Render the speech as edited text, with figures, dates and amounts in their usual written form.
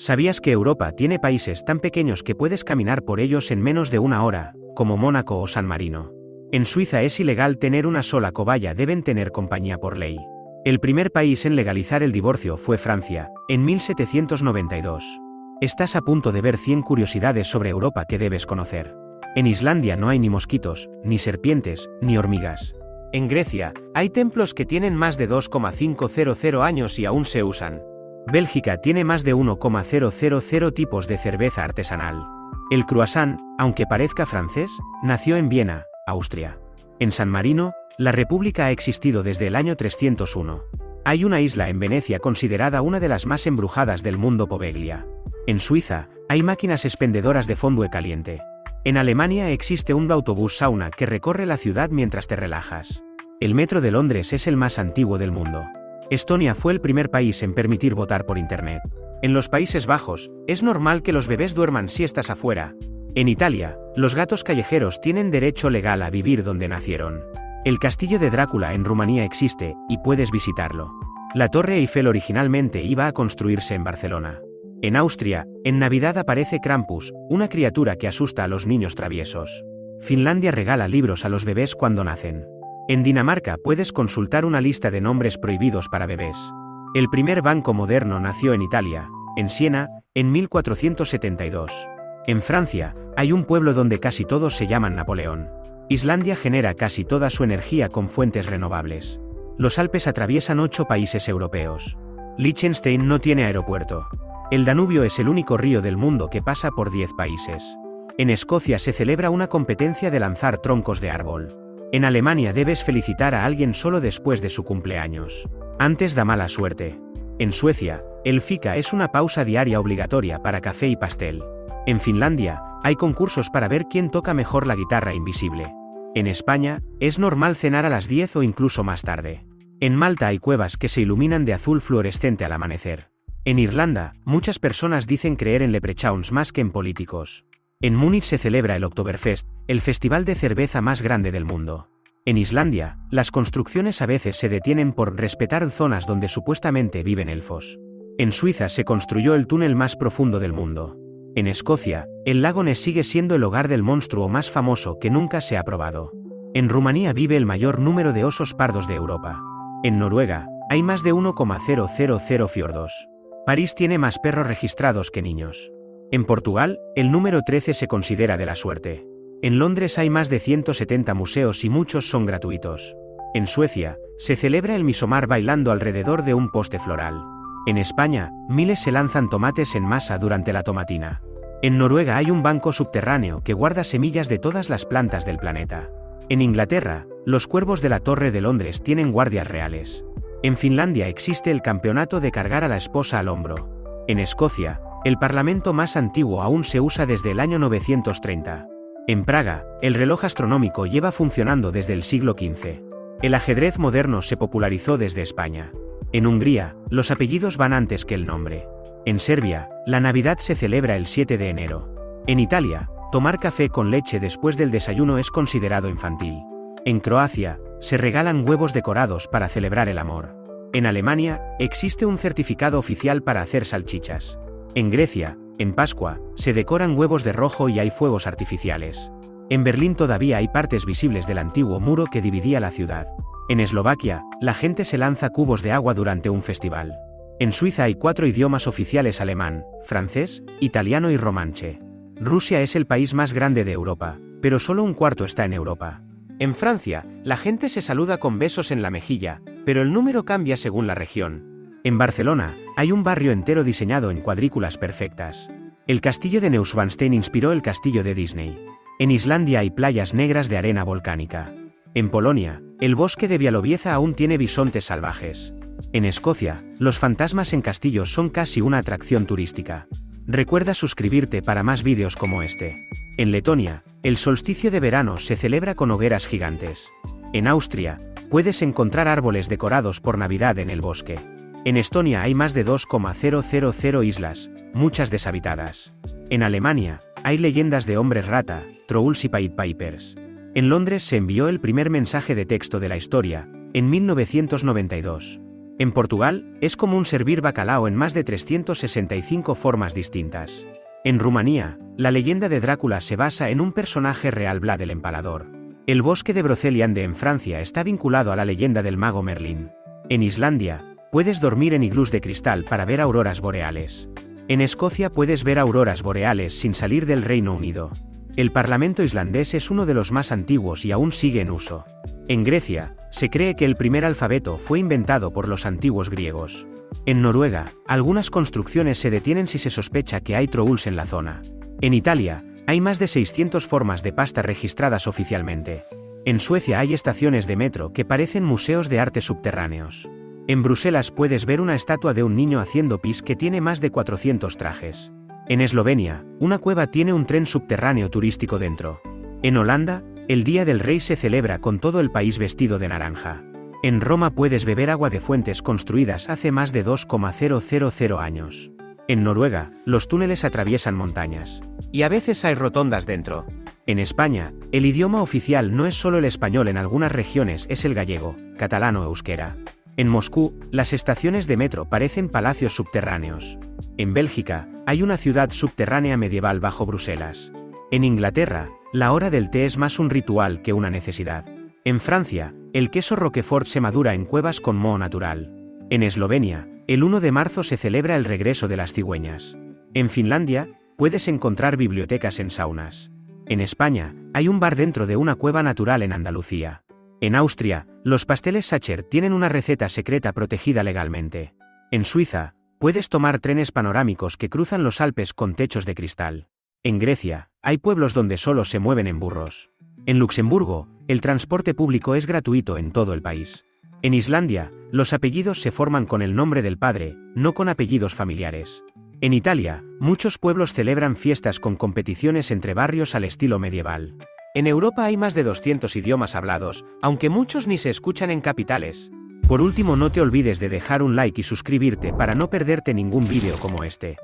¿Sabías que Europa tiene países tan pequeños que puedes caminar por ellos en menos de una hora, como Mónaco o San Marino? En Suiza es ilegal tener una sola cobaya, deben tener compañía por ley. El primer país en legalizar el divorcio fue Francia, en 1792. Estás a punto de ver 100 curiosidades sobre Europa que debes conocer. En Islandia no hay ni mosquitos, ni serpientes, ni hormigas. En Grecia, hay templos que tienen más de 2,500 años y aún se usan. Bélgica tiene más de 1,000 tipos de cerveza artesanal. El croissant, aunque parezca francés, nació en Viena, Austria. En San Marino, la República ha existido desde el año 301. Hay una isla en Venecia considerada una de las más embrujadas del mundo, Poveglia. En Suiza, hay máquinas expendedoras de fondue caliente. En Alemania existe un autobús sauna que recorre la ciudad mientras te relajas. El metro de Londres es el más antiguo del mundo. Estonia fue el primer país en permitir votar por Internet. En los Países Bajos, es normal que los bebés duerman siestas afuera. En Italia, los gatos callejeros tienen derecho legal a vivir donde nacieron. El castillo de Drácula en Rumanía existe, y puedes visitarlo. La Torre Eiffel originalmente iba a construirse en Barcelona. En Austria, en Navidad aparece Krampus, una criatura que asusta a los niños traviesos. Finlandia regala libros a los bebés cuando nacen. En Dinamarca puedes consultar una lista de nombres prohibidos para bebés. El primer banco moderno nació en Italia, en Siena, en 1472. En Francia, hay un pueblo donde casi todos se llaman Napoleón. Islandia genera casi toda su energía con fuentes renovables. Los Alpes atraviesan 8 países europeos. Liechtenstein no tiene aeropuerto. El Danubio es el único río del mundo que pasa por 10 países. En Escocia se celebra una competencia de lanzar troncos de árbol. En Alemania debes felicitar a alguien solo después de su cumpleaños. Antes da mala suerte. En Suecia, el fika es una pausa diaria obligatoria para café y pastel. En Finlandia, hay concursos para ver quién toca mejor la guitarra invisible. En España, es normal cenar a las 10 o incluso más tarde. En Malta hay cuevas que se iluminan de azul fluorescente al amanecer. En Irlanda, muchas personas dicen creer en leprechauns más que en políticos. En Múnich se celebra el Oktoberfest, el festival de cerveza más grande del mundo. En Islandia, las construcciones a veces se detienen por respetar zonas donde supuestamente viven elfos. En Suiza se construyó el túnel más profundo del mundo. En Escocia, el lago Ness sigue siendo el hogar del monstruo más famoso que nunca se ha probado. En Rumanía vive el mayor número de osos pardos de Europa. En Noruega, hay más de 1,000 fiordos. París tiene más perros registrados que niños. En Portugal, el número 13 se considera de la suerte. En Londres hay más de 170 museos y muchos son gratuitos. En Suecia, se celebra el Midsommar bailando alrededor de un poste floral. En España, miles se lanzan tomates en masa durante la tomatina. En Noruega hay un banco subterráneo que guarda semillas de todas las plantas del planeta. En Inglaterra, los cuervos de la Torre de Londres tienen guardias reales. En Finlandia existe el campeonato de cargar a la esposa al hombro. En Escocia, el parlamento más antiguo aún se usa desde el año 930. En Praga, el reloj astronómico lleva funcionando desde el siglo XV. El ajedrez moderno se popularizó desde España. En Hungría, los apellidos van antes que el nombre. En Serbia, la Navidad se celebra el 7 de enero. En Italia, tomar café con leche después del desayuno es considerado infantil. En Croacia, se regalan huevos decorados para celebrar el amor. En Alemania, existe un certificado oficial para hacer salchichas. En Grecia, en Pascua, se decoran huevos de rojo y hay fuegos artificiales. En Berlín todavía hay partes visibles del antiguo muro que dividía la ciudad. En Eslovaquia, la gente se lanza cubos de agua durante un festival. En Suiza hay 4 idiomas oficiales: alemán, francés, italiano y romanche. Rusia es el país más grande de Europa, pero solo un cuarto está en Europa. En Francia, la gente se saluda con besos en la mejilla, pero el número cambia según la región. En Barcelona, hay un barrio entero diseñado en cuadrículas perfectas. El castillo de Neuschwanstein inspiró el castillo de Disney. En Islandia hay playas negras de arena volcánica. En Polonia, el bosque de Białowieża aún tiene bisontes salvajes. En Escocia, los fantasmas en castillos son casi una atracción turística. Recuerda suscribirte para más vídeos como este. En Letonia, el solsticio de verano se celebra con hogueras gigantes. En Austria, puedes encontrar árboles decorados por Navidad en el bosque. En Estonia hay más de 2,000 islas, muchas deshabitadas. En Alemania, hay leyendas de hombres rata, trolls y Pied Pipers. En Londres se envió el primer mensaje de texto de la historia, en 1992. En Portugal, es común servir bacalao en más de 365 formas distintas. En Rumanía, la leyenda de Drácula se basa en un personaje real, Vlad el Empalador. El bosque de Broceliande en Francia está vinculado a la leyenda del mago Merlín. En Islandia, puedes dormir en iglús de cristal para ver auroras boreales. En Escocia puedes ver auroras boreales sin salir del Reino Unido. El Parlamento islandés es uno de los más antiguos y aún sigue en uso. En Grecia, se cree que el primer alfabeto fue inventado por los antiguos griegos. En Noruega, algunas construcciones se detienen si se sospecha que hay trolls en la zona. En Italia, hay más de 600 formas de pasta registradas oficialmente. En Suecia hay estaciones de metro que parecen museos de arte subterráneos. En Bruselas puedes ver una estatua de un niño haciendo pis que tiene más de 400 trajes. En Eslovenia, una cueva tiene un tren subterráneo turístico dentro. En Holanda, el Día del Rey se celebra con todo el país vestido de naranja. En Roma puedes beber agua de fuentes construidas hace más de 2,000 años. En Noruega, los túneles atraviesan montañas. Y a veces hay rotondas dentro. En España, el idioma oficial no es solo el español, en algunas regiones es el gallego, catalán o euskera. En Moscú, las estaciones de metro parecen palacios subterráneos. En Bélgica, hay una ciudad subterránea medieval bajo Bruselas. En Inglaterra, la hora del té es más un ritual que una necesidad. En Francia, el queso Roquefort se madura en cuevas con moho natural. En Eslovenia, el 1 de marzo se celebra el regreso de las cigüeñas. En Finlandia, puedes encontrar bibliotecas en saunas. En España, hay un bar dentro de una cueva natural en Andalucía. En Austria, los pasteles Sacher tienen una receta secreta protegida legalmente. En Suiza, puedes tomar trenes panorámicos que cruzan los Alpes con techos de cristal. En Grecia, hay pueblos donde solo se mueven en burros. En Luxemburgo, el transporte público es gratuito en todo el país. En Islandia, los apellidos se forman con el nombre del padre, no con apellidos familiares. En Italia, muchos pueblos celebran fiestas con competiciones entre barrios al estilo medieval. En Europa hay más de 200 idiomas hablados, aunque muchos ni se escuchan en capitales. Por último, no te olvides de dejar un like y suscribirte para no perderte ningún vídeo como este.